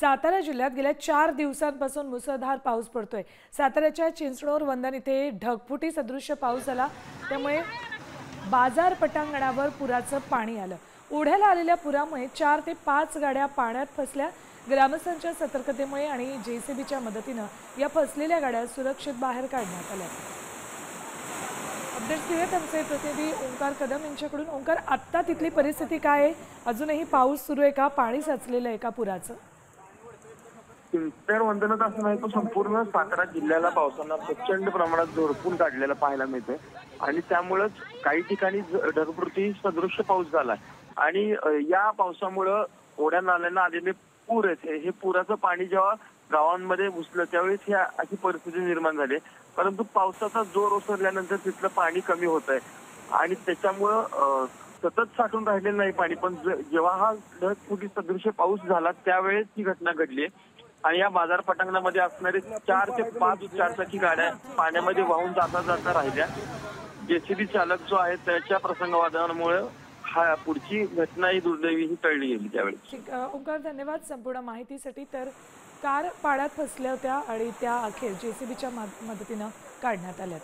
सातारा जिल्ह्यात गेल्या 4 दिवसांपासून मुसळधार पाऊस पडतोय। साताऱ्याच्या चिंचणोर वंदन इथे ढगफुटी सदृश्य पाऊस झाला, त्यामुळे बाजार पटांगणावर पुराचं पाणी आलं। ओढ्याला आलेल्या पुरामुळे 4 ते 5 गाड्या पाण्यात फसल्या। ग्रामस्थांच्या सतर्कतेमुळे आणि जेसीबीच्या मदतीने या फसलेल्या गाड्या सुरक्षित बाहेर काढण्यात आल्या। अपडेट्स घेऊयात आमचे प्रतिनिधी ओंकार कदम यांच्याकडून। ओंकार, आता तिथली परिस्थिती काय आहे? अजूनही पाऊस सुरू आहे का? पाणी साचलेलं आहे का पुराचं? चिंचणोर वंदनात असं नाही तर संपूर्ण सातारा जिल्ह्याला पावसानं प्रचंड प्रमाणात झोडपून काढलेलं पाहायला मिळतंय आणि त्यामुळेच काही ठिकाणी ढगफुटी सदृश्य पाऊस झालाय आणि या पावसामुळे ओढ्या नाल्यांना आलेले पूर आहेत, हे पुराचं पाणी जेव्हा गावांमध्ये घुसलं त्यावेळेस ही अशी परिस्थिती निर्माण झाली। परंतु पावसाचा जोर ओसरल्यानंतर तिथलं पाणी कमी होत आहे आणि त्याच्यामुळं सतत साठून राहिलेलं नाही पाणी, पण जेव्हा हा ढगफुटी सदृश्य पाऊस झाला त्यावेळेस ही घटना घडली आणि या बाजार पटांगणामध्ये असणारे 4 ते 5 चारचाकी गाड्या पाण्यामध्ये वाहून जाता राहिल्या। जेसीबी चालक जो आहे त्याच्या प्रसंगवादामुळे हा पुढची घटना ही दुर्दैवी ही टळली गेली त्यावेळी। ओंकार, धन्यवाद संपूर्ण माहितीसाठी। तर कार पाण्यात फसल्या होत्या आणि त्या अखेर जेसीबीच्या मदतीने काढण्यात आल्या।